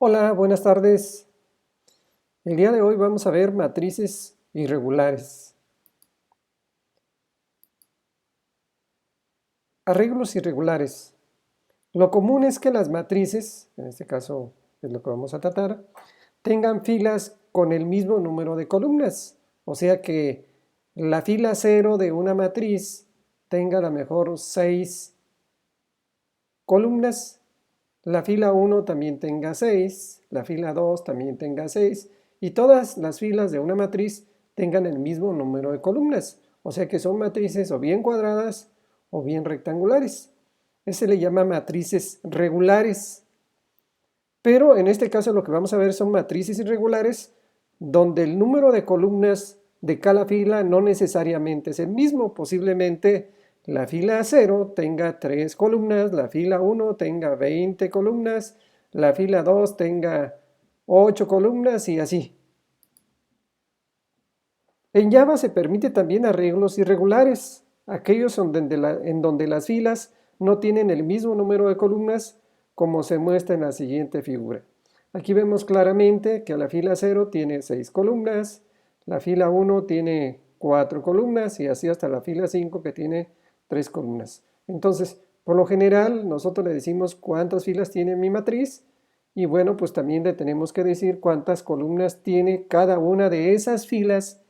Hola, buenas tardes. El día de hoy vamos a ver matrices irregulares. Arreglos irregulares. Lo común es que las matrices, en este caso es lo que vamos a tratar, tengan filas con el mismo número de columnas. O sea que la fila 0 de una matriz tenga a lo mejor 6 columnas, la fila 1 también tenga 6, la fila 2 también tenga 6 y todas las filas de una matriz tengan el mismo número de columnas. O sea que son matrices o bien cuadradas o bien rectangulares. Ese le llama matrices regulares. Pero en este caso lo que vamos a ver son matrices irregulares donde el número de columnas de cada fila no necesariamente es el mismo. Posiblemente la fila 0 tenga 3 columnas, la fila 1 tenga 20 columnas, la fila 2 tenga 8 columnas y así. En Java se permite también arreglos irregulares, aquellos en donde las filas no tienen el mismo número de columnas como se muestra en la siguiente figura. Aquí vemos claramente que la fila 0 tiene 6 columnas, la fila 1 tiene 4 columnas y así hasta la fila 5 que tiene 3 columnas. Entonces, por lo general, nosotros le decimos cuántas filas tiene mi matriz y bueno, pues también le tenemos que decir cuántas columnas tiene cada una de esas filas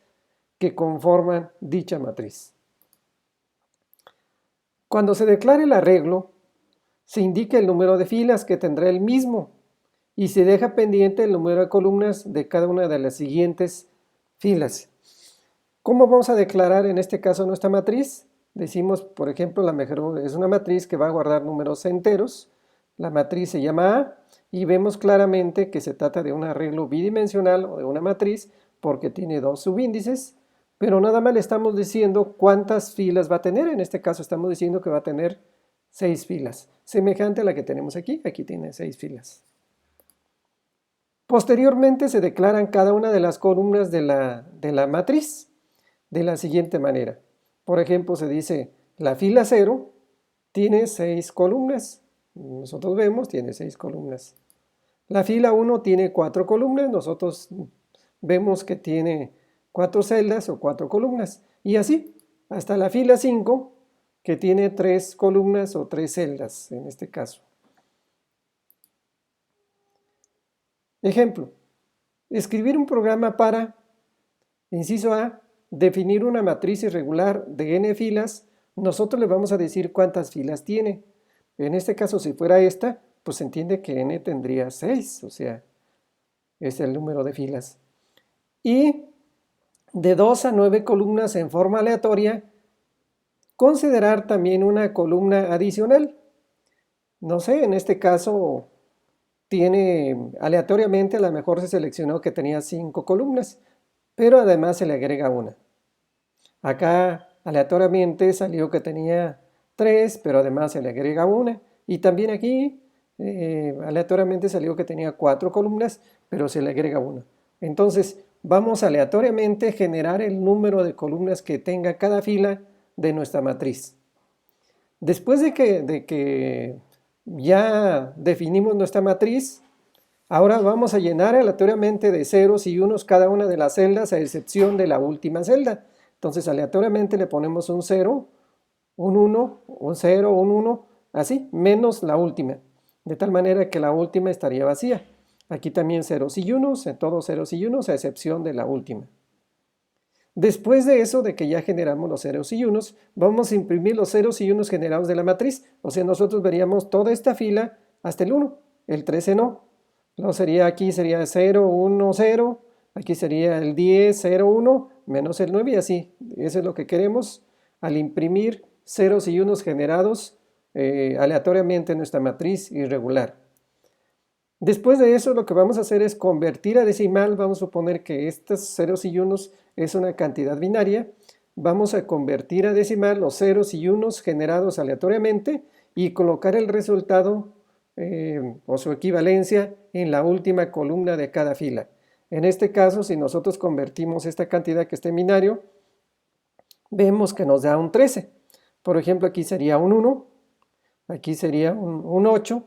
que conforman dicha matriz. Cuando se declare el arreglo, se indica el número de filas que tendrá el mismo y se deja pendiente el número de columnas de cada una de las siguientes filas. ¿Cómo vamos a declarar en este caso nuestra matriz? Decimos, por ejemplo, es una matriz que va a guardar números enteros. La matriz se llama A y vemos claramente que se trata de un arreglo bidimensional o de una matriz porque tiene dos subíndices, pero nada más le estamos diciendo cuántas filas va a tener. En este caso estamos diciendo que va a tener 6 filas, semejante a la que tenemos aquí. Aquí tiene 6 filas. Posteriormente se declaran cada una de las columnas de la matriz de la siguiente manera. Por ejemplo, se dice la fila 0 tiene 6 columnas. Nosotros vemos, tiene 6 columnas. La fila 1 tiene 4 columnas. Nosotros vemos que tiene 4 celdas o 4 columnas. Y así, hasta la fila 5, que tiene 3 columnas o 3 celdas en este caso. Ejemplo, escribir un programa para, inciso A, definir una matriz irregular de n filas. Nosotros le vamos a decir cuántas filas tiene. En este caso, si fuera esta, pues se entiende que n tendría 6, o sea, es el número de filas. Y de 2 a 9 columnas en forma aleatoria, considerar también una columna adicional. No sé, en este caso tiene aleatoriamente, a lo mejor se seleccionó que tenía 5 columnas, pero además se le agrega una. Acá aleatoriamente salió que tenía 3, pero además se le agrega una. Y también aquí aleatoriamente salió que tenía 4 columnas, pero se le agrega una. Entonces vamos aleatoriamente a generar el número de columnas que tenga cada fila de nuestra matriz. Después de que ya definimos nuestra matriz, ahora vamos a llenar aleatoriamente de ceros y unos cada una de las celdas a excepción de la última celda. Entonces aleatoriamente le ponemos un 0, un 1, un 0, un 1, así, menos la última. De tal manera que la última estaría vacía. Aquí también ceros y unos, en todos ceros y unos, a excepción de la última. Después de eso, de que ya generamos los ceros y unos, vamos a imprimir los ceros y unos generados de la matriz. O sea, nosotros veríamos toda esta fila hasta el 1, el 13 no. Luego aquí sería 0, 1, 0, aquí sería el 10, 0, 1, menos el 9 y así. Eso es lo que queremos al imprimir ceros y unos generados aleatoriamente en nuestra matriz irregular. Después de eso lo que vamos a hacer es convertir a decimal. Vamos a suponer que estos ceros y unos es una cantidad binaria. Vamos a convertir a decimal los ceros y unos generados aleatoriamente y colocar el resultado o su equivalencia en la última columna de cada fila. En este caso, si nosotros convertimos esta cantidad que está en binario, vemos que nos da un 13. Por ejemplo, aquí sería un 1, aquí sería un 8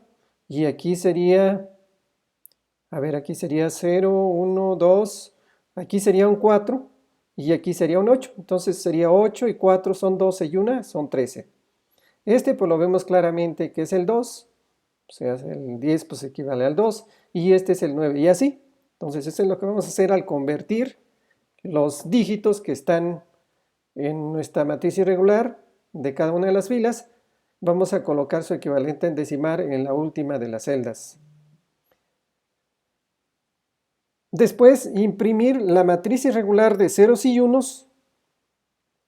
y aquí sería A ver, aquí sería 0, 1, 2, aquí sería un 4 y aquí sería un 8. Entonces sería 8 y 4 son 12 y 1 son 13. Este pues lo vemos claramente que es el 2, o sea, el 10 pues equivale al 2 y este es el 9 y así. Entonces eso es lo que vamos a hacer al convertir los dígitos que están en nuestra matriz irregular de cada una de las filas. Vamos a colocar su equivalente en decimal en la última de las celdas. Después, imprimir la matriz irregular de ceros y unos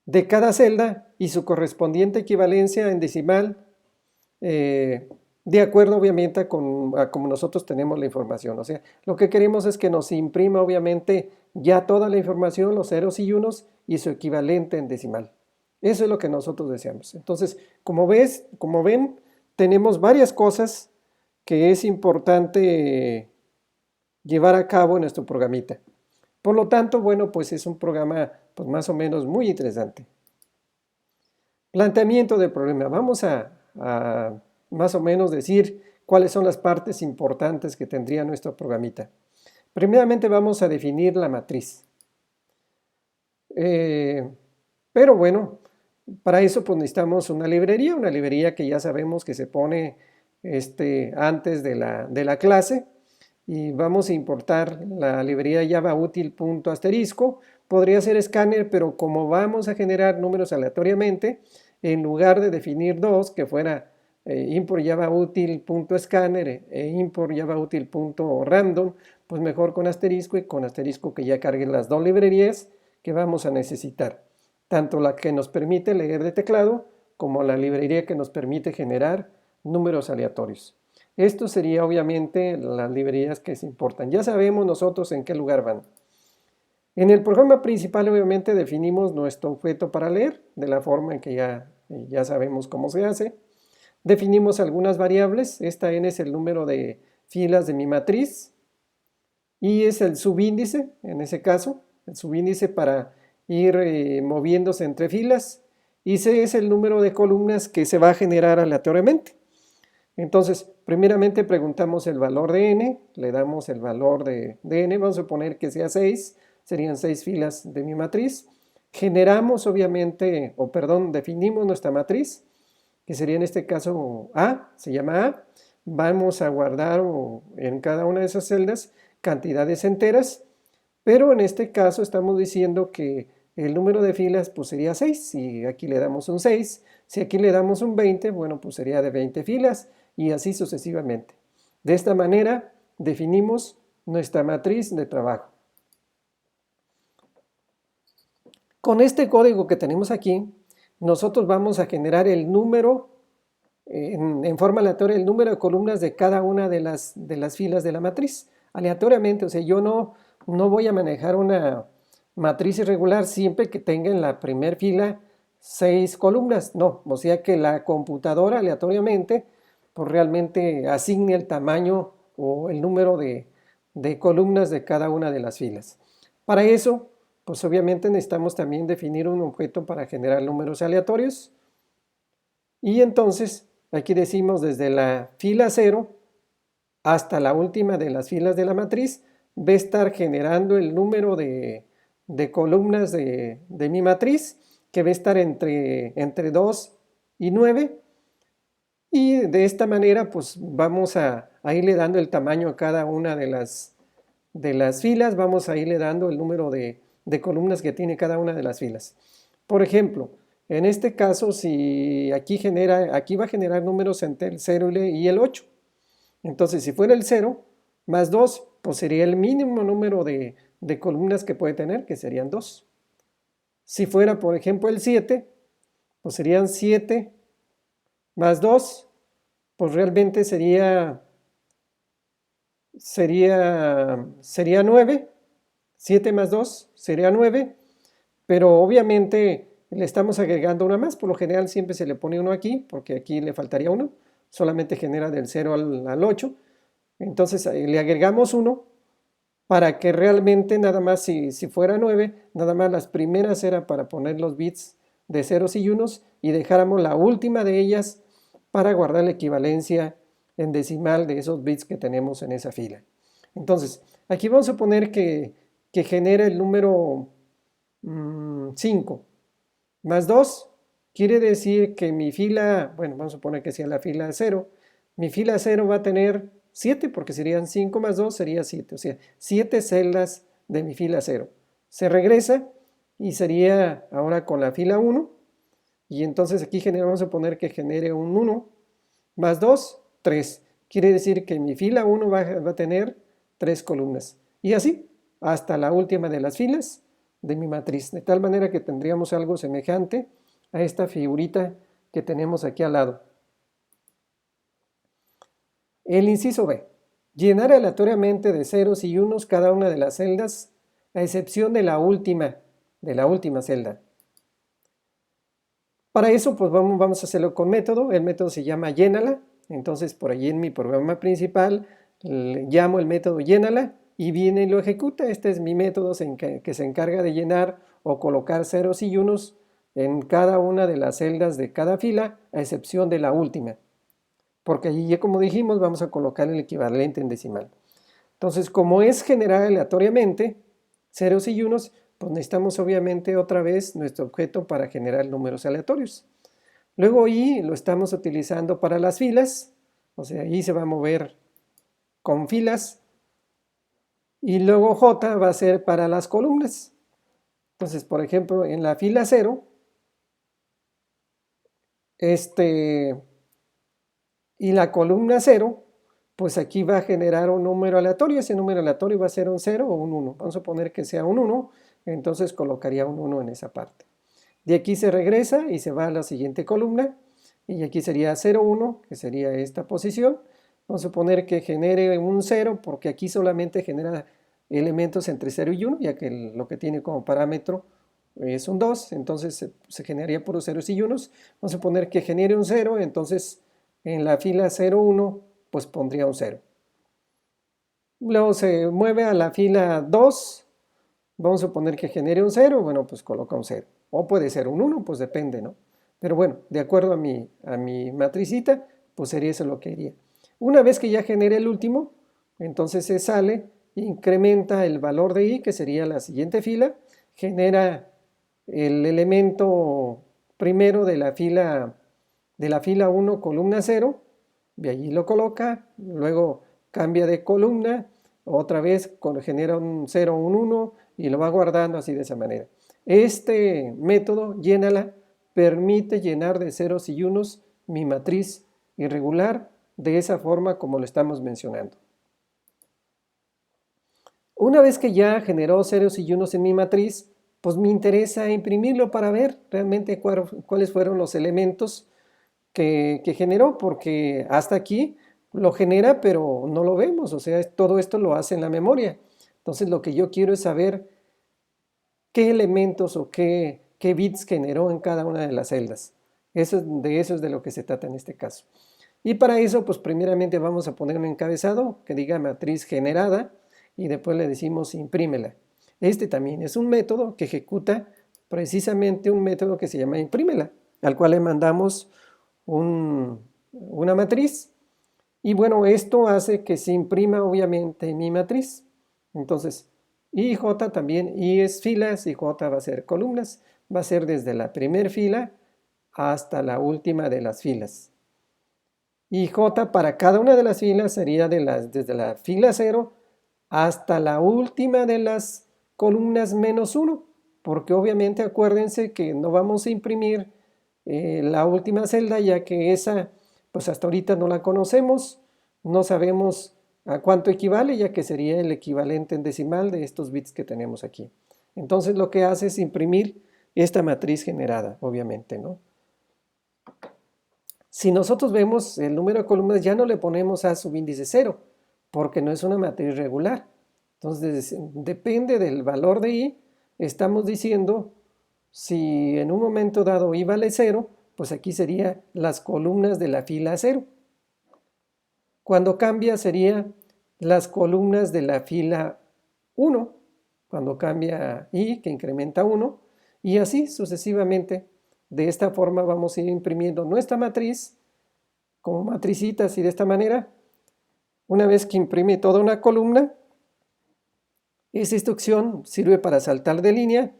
de cada celda y su correspondiente equivalencia en decimal, de acuerdo obviamente a como nosotros tenemos la información. O sea, lo que queremos es que nos imprima obviamente ya toda la información, los ceros y unos y su equivalente en decimal. Eso es lo que nosotros deseamos. Entonces, como ven, tenemos varias cosas que es importante llevar a cabo en nuestro programita. Por lo tanto, bueno, pues es un programa pues más o menos muy interesante. Planteamiento del problema. Vamos a más o menos decir cuáles son las partes importantes que tendría nuestro programita. Primeramente vamos a definir la matriz. Pero bueno, para eso pues necesitamos una librería que ya sabemos que se pone antes de la clase. Y vamos a importar la librería Java útil.asterisco. Podría ser escáner, pero como vamos a generar números aleatoriamente, en lugar de definir dos, que fuera import Java útil.scanner e import Java útil.random, pues mejor con asterisco y con asterisco que ya carguen las dos librerías que vamos a necesitar. Tanto la que nos permite leer de teclado como la librería que nos permite generar números aleatorios. Esto sería obviamente las librerías que se importan. Ya sabemos nosotros en qué lugar van. En el programa principal obviamente definimos nuestro objeto para leer, de la forma en que ya sabemos cómo se hace. Definimos algunas variables. Esta n es el número de filas de mi matriz. Y es el subíndice, en ese caso, el subíndice para ir moviéndose entre filas. Y c es el número de columnas que se va a generar aleatoriamente. Entonces, primeramente preguntamos el valor de n, le damos el valor de n, vamos a suponer que sea 6, serían 6 filas de mi matriz. Generamos obviamente, definimos nuestra matriz, que sería en este caso A, se llama A. Vamos a guardar en cada una de esas celdas cantidades enteras, pero en este caso estamos diciendo que el número de filas pues sería 6, si aquí le damos un 6, si aquí le damos un 20, bueno, pues sería de 20 filas, y así sucesivamente. De esta manera definimos nuestra matriz de trabajo. Con este código que tenemos aquí, nosotros vamos a generar el número, en forma aleatoria, el número de columnas de cada una de las filas de la matriz, aleatoriamente. O sea, yo no voy a manejar una matriz irregular siempre que tenga en la primera fila 6 columnas, no. O sea que la computadora aleatoriamente pues realmente asigne el tamaño o el número de columnas de cada una de las filas. Para eso, pues obviamente necesitamos también definir un objeto para generar números aleatorios. Y entonces, aquí decimos desde la fila 0 hasta la última de las filas de la matriz, va a estar generando el número de columnas de mi matriz, que va a estar entre 2 y 9. Y de esta manera pues vamos a irle dando el tamaño a cada una de las filas, vamos a irle dando el número de columnas que tiene cada una de las filas. Por ejemplo, en este caso, si aquí va a generar números entre el 0 y el 8. Entonces, si fuera el 0 más 2, pues sería el mínimo número de columnas que puede tener, que serían 2. Si fuera, por ejemplo, el 7, pues serían 7 más 2, pues realmente sería 9, 7 más 2 sería 9, pero obviamente le estamos agregando una más. Por lo general siempre se le pone uno aquí, porque aquí le faltaría uno, solamente genera del 0 al 8, entonces le agregamos uno para que realmente nada más, si fuera 9, nada más las primeras era para poner los bits de ceros y unos y dejáramos la última de ellas para guardar la equivalencia en decimal de esos bits que tenemos en esa fila. Entonces, aquí vamos a poner que genera el número 5 más 2 quiere decir que mi fila, bueno, vamos a suponer que sea la fila 0, mi fila 0 va a tener 7 porque serían 5 más 2 sería 7, o sea, 7 celdas de mi fila 0. Se regresa y sería ahora con la fila 1 y entonces aquí vamos a poner que genere un 1 más 2, 3. Quiere decir que mi fila 1 va a tener 3 columnas y así hasta la última de las filas de mi matriz, de tal manera que tendríamos algo semejante a esta figurita que tenemos aquí al lado. El inciso B. Llenar aleatoriamente de ceros y unos cada una de las celdas, a excepción de la última celda. Para eso, pues vamos a hacerlo con método. El método se llama llénala. Entonces, por allí en mi programa principal, llamo el método llénala y viene y lo ejecuta. Este es mi método que se encarga de llenar o colocar ceros y unos en cada una de las celdas de cada fila, a excepción de la última. Porque allí, ya como dijimos, vamos a colocar el equivalente en decimal. Entonces, como es generar aleatoriamente ceros y unos, pues necesitamos obviamente otra vez nuestro objeto para generar números aleatorios. Luego I lo estamos utilizando para las filas, o sea, I se va a mover con filas, y luego J va a ser para las columnas. Entonces, por ejemplo, en la fila 0, y la columna 0, pues aquí va a generar un número aleatorio. Ese número aleatorio va a ser un 0 o un 1. Vamos a poner que sea un 1, entonces colocaría un 1 en esa parte. De aquí se regresa y se va a la siguiente columna, y aquí sería 0, 1, que sería esta posición. Vamos a poner que genere un 0, porque aquí solamente genera elementos entre 0 y 1, ya que lo que tiene como parámetro es un 2, entonces se generaría puros ceros y unos. Vamos a poner que genere un 0, entonces en la fila 0, 1, pues pondría un 0. Luego se mueve a la fila 2, vamos a poner que genere un 0, bueno, pues coloca un 0. O puede ser un 1, pues depende, ¿no? Pero bueno, de acuerdo a mi matricita, pues sería eso lo que iría. Una vez que ya genere el último, entonces se sale, incrementa el valor de I, que sería la siguiente fila, genera el elemento primero de la fila 1, columna 0, de allí lo coloca, luego cambia de columna, otra vez genera un 0, un 1 y lo va guardando así de esa manera. Este método, llénala, permite llenar de ceros y unos mi matriz irregular de esa forma como lo estamos mencionando. Una vez que ya generó ceros y unos en mi matriz, pues me interesa imprimirlo para ver realmente cuáles fueron los elementos que generó, porque hasta aquí lo genera, pero no lo vemos, o sea, todo esto lo hace en la memoria. Entonces lo que yo quiero es saber qué elementos o qué bits generó en cada una de las celdas. De eso es de lo que se trata en este caso. Y para eso, pues primeramente vamos a poner un encabezado que diga matriz generada y después le decimos imprímela. Este también es un método que ejecuta precisamente un método que se llama imprímela, al cual le mandamos una matriz. Y bueno, esto hace que se imprima obviamente mi matriz. Entonces, I y J también, I es filas y J va a ser columnas. Va a ser desde la primera fila hasta la última de las filas. Y J para cada una de las filas sería desde la fila 0 hasta la última de las columnas menos 1, porque obviamente acuérdense que no vamos a imprimir la última celda, ya que esa, pues hasta ahorita no la conocemos, no sabemos a cuánto equivale, ya que sería el equivalente en decimal de estos bits que tenemos aquí. Entonces lo que hace es imprimir esta matriz generada, obviamente, ¿no? Si nosotros vemos el número de columnas, ya no le ponemos a subíndice 0, porque no es una matriz regular. Entonces, depende del valor de I, estamos diciendo, si en un momento dado I vale 0, pues aquí serían las columnas de la fila 0. Cuando cambia sería las columnas de la fila 1, cuando cambia I, que incrementa 1, y así sucesivamente. De esta forma vamos a ir imprimiendo nuestra matriz como matricitas y de esta manera, una vez que imprime toda una columna, Esa instrucción sirve para saltar de línea.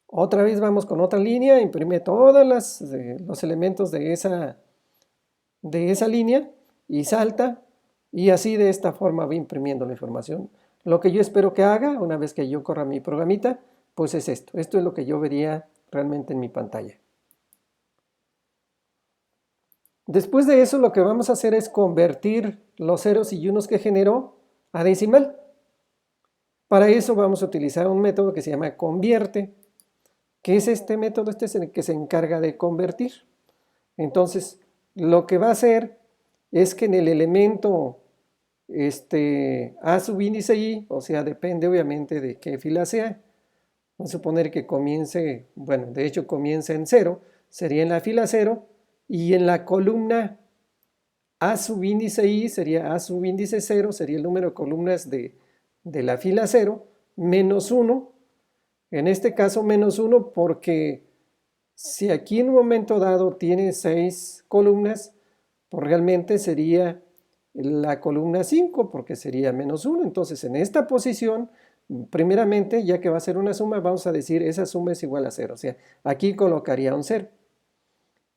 Otra vez vamos con otra línea, imprime todos los elementos de esa línea y salta, y así de esta forma va imprimiendo la información. Lo que yo espero que haga una vez que yo corra mi programita, pues es esto. Esto es lo que yo vería realmente en mi pantalla. Después de eso, lo que vamos a hacer es convertir los ceros y unos que generó a decimal. Para eso vamos a utilizar un método que se llama convierte. ¿Qué es este método? Este es el que se encarga de convertir. Entonces, lo que va a hacer es que en el elemento A subíndice I, o sea, depende obviamente de qué fila sea. Vamos a suponer que comience, bueno, de hecho comienza en 0, sería en la fila 0, y en la columna A subíndice I sería A subíndice 0, sería el número de columnas de la fila 0, menos 1. En este caso menos 1 porque si aquí en un momento dado tiene 6 columnas, pues realmente sería la columna 5 porque sería menos 1. Entonces en esta posición, primeramente, ya que va a ser una suma, vamos a decir esa suma es igual a 0. O sea, aquí colocaría un 0.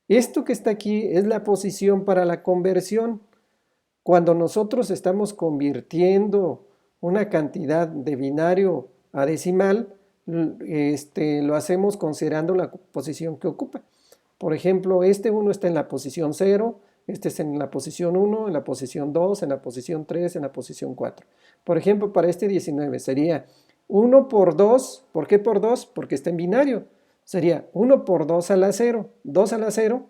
Esto que está aquí es la posición para la conversión. Cuando nosotros estamos convirtiendo una cantidad de binario a decimal, lo hacemos considerando la posición que ocupa. Por ejemplo, este 1 está en la posición 0, este está en la posición 1, en la posición 2, en la posición 3, en la posición 4. Por ejemplo, para este 19 sería 1 por 2. ¿Por qué por 2? Porque está en binario. Sería 1 por 2 a la 0. 2 a la 0,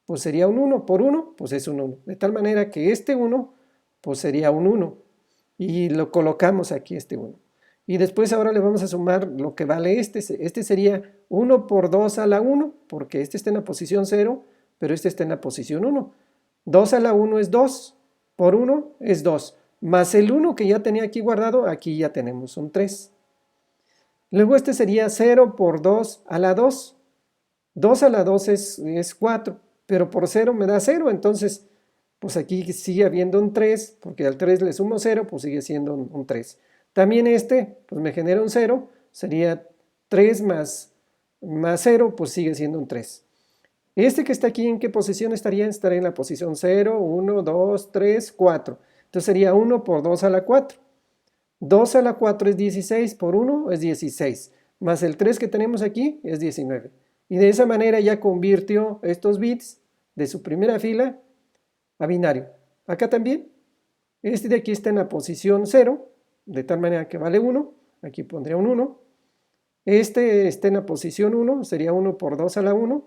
pues sería un 1 por 1, pues es un 1. De tal manera que este 1, pues sería un 1. Y lo colocamos aquí, este 1. Y después ahora le vamos a sumar lo que vale este. Este sería 1 por 2 a la 1, porque este está en la posición 0, pero este está en la posición 1. 2 a la 1 es 2, por 1 es 2. Más el 1 que ya tenía aquí guardado, aquí ya tenemos un 3. Luego este sería 0 por 2 a la 2. 2 a la 2 es 4, pero por 0 me da 0, entonces pues aquí sigue habiendo un 3, porque al 3 le sumo 0, pues sigue siendo un 3. También este, pues me genera un 0, sería 3 más 0, pues sigue siendo un 3. Este que está aquí, ¿en qué posición estaría? Estaría en la posición 0, 1, 2, 3, 4. Entonces sería 1 por 2 a la 4. 2 a la 4 es 16, por 1 es 16, más el 3 que tenemos aquí es 19. Y de esa manera ya convirtió estos bits de su primera fila a binario. Acá también, este de aquí está en la posición 0, de tal manera que vale 1, aquí pondría un 1. Este está en la posición 1, sería 1 por 2 a la 1.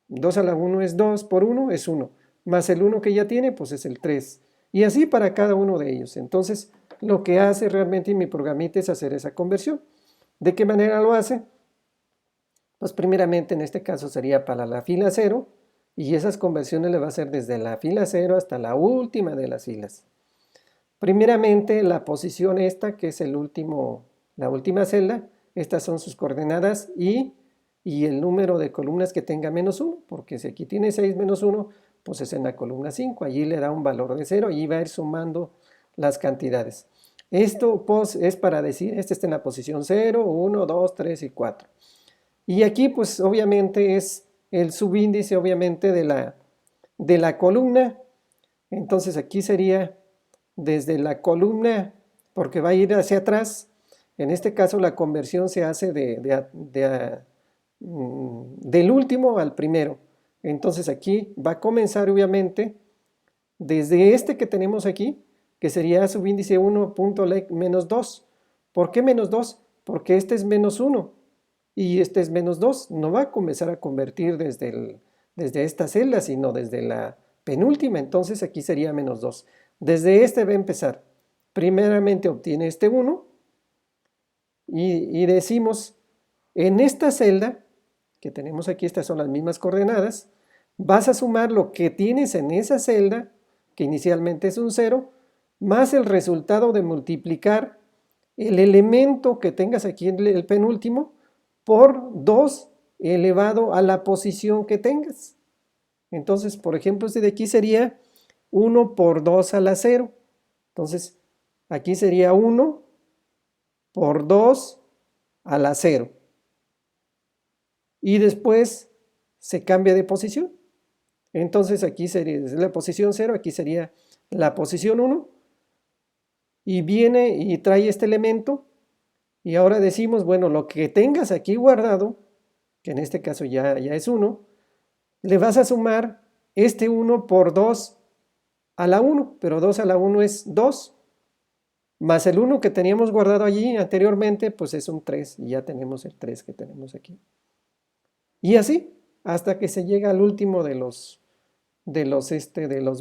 2 a la 1 es 2, por 1 es 1, más el 1 que ya tiene, pues es el 3. Y así para cada uno de ellos. Entonces, lo que hace realmente mi programita es hacer esa conversión. ¿De qué manera lo hace? Pues primeramente en este caso sería para la fila 0, y esas conversiones le va a hacer desde la fila 0 hasta la última de las filas. Primeramente la posición esta, que es la última celda, estas son sus coordenadas y el número de columnas que tenga menos 1, porque si aquí tiene 6 menos 1, pues es en la columna 5, allí le da un valor de 0 y va a ir sumando las cantidades. Esto pues, es para decir, este está en la posición 0, 1, 2, 3 y 4. Y aquí pues obviamente es el subíndice obviamente de la columna. Entonces aquí sería desde la columna, porque va a ir hacia atrás. En este caso la conversión se hace del último al primero. Entonces aquí va a comenzar obviamente desde este que tenemos aquí, que sería subíndice 1.lec menos 2. ¿Por qué menos 2? Porque este es menos 1 y este es menos 2. No va a comenzar a convertir desde esta celda, sino desde la penúltima. Entonces aquí sería menos 2. Desde este va a empezar. Primeramente obtiene este 1 y decimos, en esta celda que tenemos aquí, estas son las mismas coordenadas, vas a sumar lo que tienes en esa celda, que inicialmente es un 0, más el resultado de multiplicar el elemento que tengas aquí en el penúltimo por 2 elevado a la posición que tengas. Entonces, por ejemplo, este de aquí sería 1 por 2 a la 0. Entonces, aquí sería 1 por 2 a la 0. Y después se cambia de posición. Entonces aquí sería la posición 0, aquí sería la posición 1. Y viene y trae este elemento. Y ahora decimos, bueno, lo que tengas aquí guardado, que en este caso ya es 1, le vas a sumar este 1 por 2 a la 1, pero 2 a la 1 es 2, más el 1 que teníamos guardado allí anteriormente, pues es un 3, y ya tenemos el 3 que tenemos aquí. Y así, hasta que se llega al último de los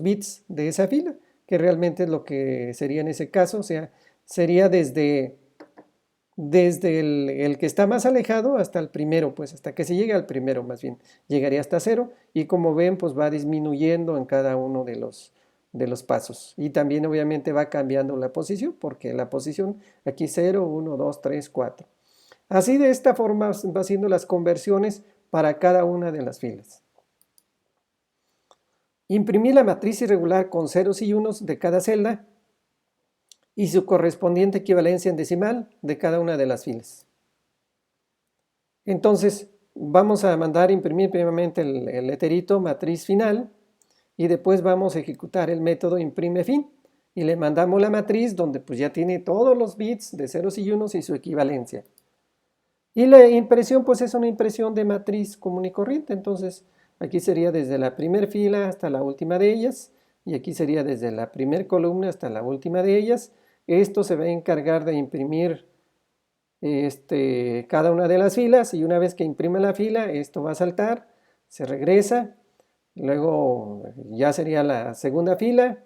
bits de esa fila, que realmente es lo que sería en ese caso, o sea, sería desde el que está más alejado hasta el primero, pues hasta que se llegue al primero más bien, llegaría hasta 0 y como ven pues va disminuyendo en cada uno de los pasos y también obviamente va cambiando la posición porque la posición aquí 0, 1, 2, 3, 4. Así de esta forma va haciendo las conversiones para cada una de las filas. Imprimir la matriz irregular con ceros y unos de cada celda y su correspondiente equivalencia en decimal de cada una de las filas. Entonces, vamos a mandar imprimir primeramente el letrerito matriz final y después vamos a ejecutar el método imprime fin y le mandamos la matriz donde pues ya tiene todos los bits de ceros y unos y su equivalencia. Y la impresión pues es una impresión de matriz común y corriente, entonces aquí sería desde la primera fila hasta la última de ellas y aquí sería desde la primera columna hasta la última de ellas. Esto se va a encargar de imprimir cada una de las filas y una vez que imprime la fila, esto va a saltar, se regresa, luego ya sería la segunda fila,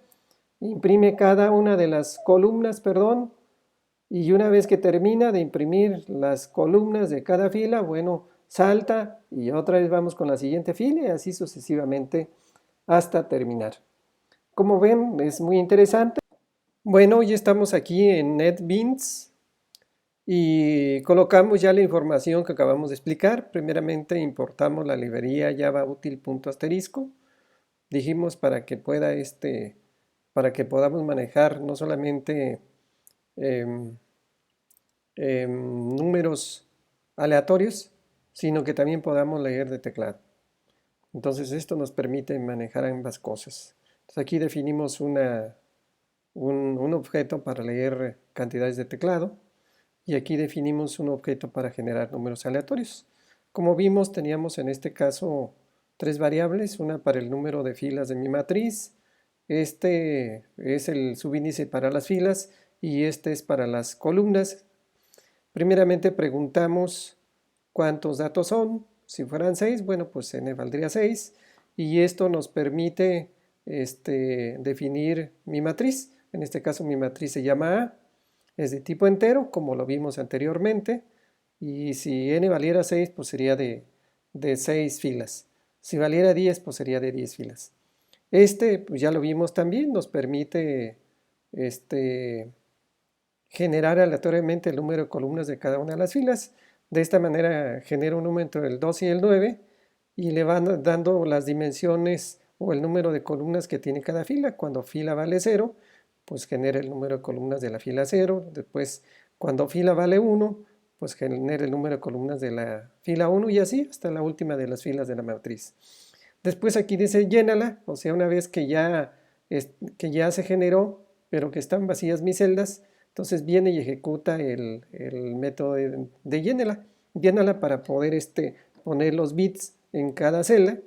imprime cada una de las columnas, perdón, y una vez que termina de imprimir las columnas de cada fila, bueno, salta y otra vez vamos con la siguiente fila y así sucesivamente hasta terminar. Como ven, es muy interesante. Bueno, ya estamos aquí en NetBeans y colocamos ya la información que acabamos de explicar. Primeramente importamos la librería Java útil.asterisco. Dijimos para que para que podamos manejar no solamente em, números aleatorios, sino que también podamos leer de teclado. Entonces esto nos permite manejar ambas cosas. Entonces aquí definimos un objeto para leer cantidades de teclado y aquí definimos un objeto para generar números aleatorios. Como vimos, teníamos en este caso tres variables, una para el número de filas de mi matriz, este es el subíndice para las filas y este es para las columnas. Primeramente preguntamos cuántos datos son. Si fueran 6, bueno, pues n valdría 6. Y esto nos permite definir mi matriz. En este caso mi matriz se llama A. Es de tipo entero, como lo vimos anteriormente. Y si n valiera 6, pues sería de 6 filas. Si valiera 10, pues sería de 10 filas. Pues ya lo vimos también, nos permite generar aleatoriamente el número de columnas de cada una de las filas. De esta manera genera un número entre el 2 y el 9 y le van dando las dimensiones o el número de columnas que tiene cada fila. Cuando fila vale 0, pues genera el número de columnas de la fila 0. Después, cuando fila vale 1, pues genera el número de columnas de la fila 1 y así hasta la última de las filas de la matriz. Después aquí dice llénala, o sea, una vez que ya se generó, pero que están vacías mis celdas, entonces viene y ejecuta el método de llénala para poder poner los bits en cada celda.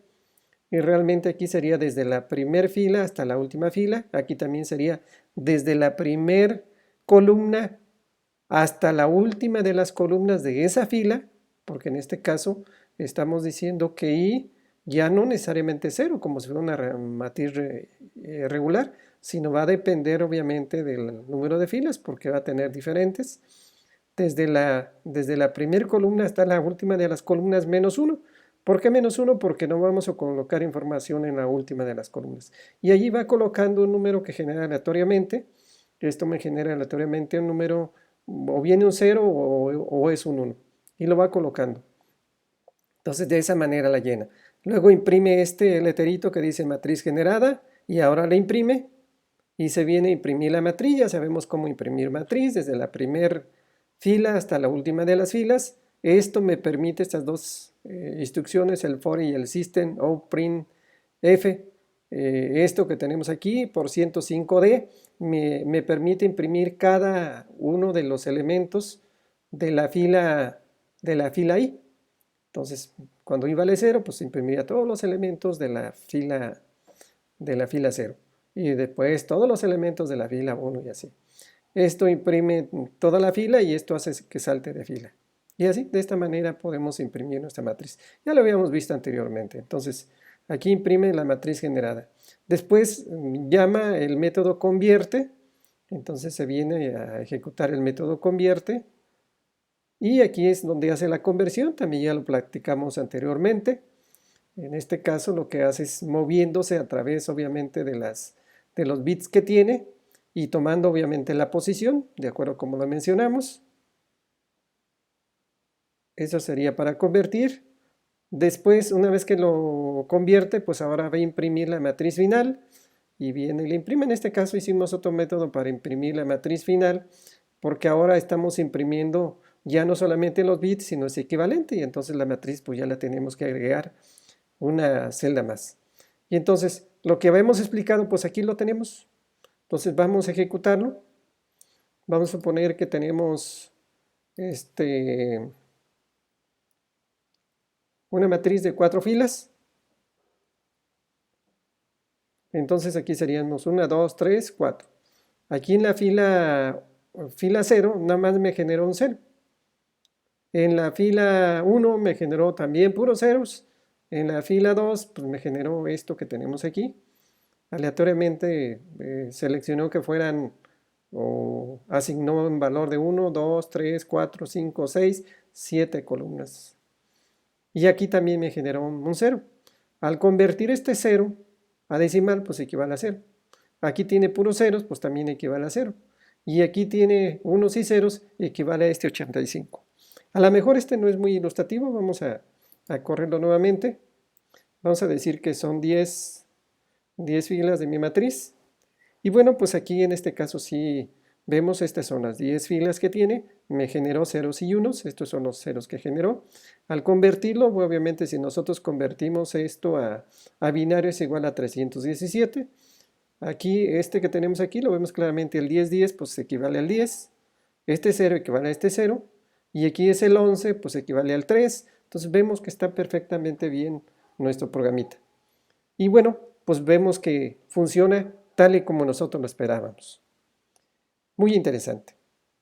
Y realmente aquí sería desde la primera fila hasta la última fila. Aquí también sería desde la primera columna hasta la última de las columnas de esa fila, porque en este caso estamos diciendo que i ya no necesariamente 0, como si fuera una matriz regular, sino va a depender obviamente del número de filas, porque va a tener diferentes. Desde la primera columna hasta la última de las columnas menos 1. ¿Por qué menos 1? Porque no vamos a colocar información en la última de las columnas. Y allí va colocando un número que genera aleatoriamente. Esto me genera aleatoriamente un número, o viene un 0 o es un 1. Y lo va colocando. Entonces de esa manera la llena. Luego imprime este letrerito que dice matriz generada y ahora la imprime y se viene a imprimir la matriz. Ya sabemos cómo imprimir matriz desde la primera fila hasta la última de las filas. Esto me permite estas dos instrucciones, el for y el system out print f. Esto que tenemos aquí por 105D me permite imprimir cada uno de los elementos de la fila I. Entonces, cuando i vale 0, pues imprimiría todos los elementos de la fila 0. Y después todos los elementos de la fila 1 y así. Esto imprime toda la fila y esto hace que salte de fila. Y así, de esta manera podemos imprimir nuestra matriz. Ya lo habíamos visto anteriormente. Entonces, aquí imprime la matriz generada. Después llama el método convierte. Entonces se viene a ejecutar el método convierte. Y aquí es donde hace la conversión. También ya lo practicamos anteriormente. En este caso lo que hace es moviéndose a través obviamente de los bits que tiene y tomando obviamente la posición, de acuerdo como lo mencionamos. Eso sería para convertir. Después, una vez que lo convierte, pues ahora va a imprimir la matriz final y viene y la imprime. En este caso hicimos otro método para imprimir la matriz final porque ahora estamos imprimiendo ya no solamente los bits, sino es equivalente y entonces la matriz pues ya la tenemos que agregar una celda más. Y entonces lo que habíamos explicado pues aquí lo tenemos. Entonces vamos a ejecutarlo. Vamos a suponer que tenemos una matriz de 4 filas. Entonces aquí seríamos 1, 2, 3, 4. Aquí en la fila 0 nada más me generó un 0. En la fila 1 me generó también puros ceros. En la fila 2 pues me generó esto que tenemos aquí. Aleatoriamente seleccionó que fueran o asignó un valor de 1, 2, 3, 4, 5, 6, 7 columnas. Y aquí también me generó un 0. Al convertir este 0 a decimal, pues equivale a 0. Aquí tiene puros ceros, pues también equivale a 0. Y aquí tiene unos y ceros, equivale a este 85. A lo mejor este no es muy ilustrativo, vamos a correrlo nuevamente. Vamos a decir que son 10 filas de mi matriz. Y bueno, pues aquí en este caso sí vemos, estas son las 10 filas que tiene, me generó ceros y unos, estos son los ceros que generó. Al convertirlo, obviamente si nosotros convertimos esto a binario es igual a 317. Aquí, este que tenemos aquí, lo vemos claramente, el 10, 10, pues equivale al 10. Este 0 equivale a este 0. Y aquí es el 11, pues equivale al 3. Entonces vemos que está perfectamente bien nuestro programita. Y bueno, pues vemos que funciona tal y como nosotros lo esperábamos. Muy interesante.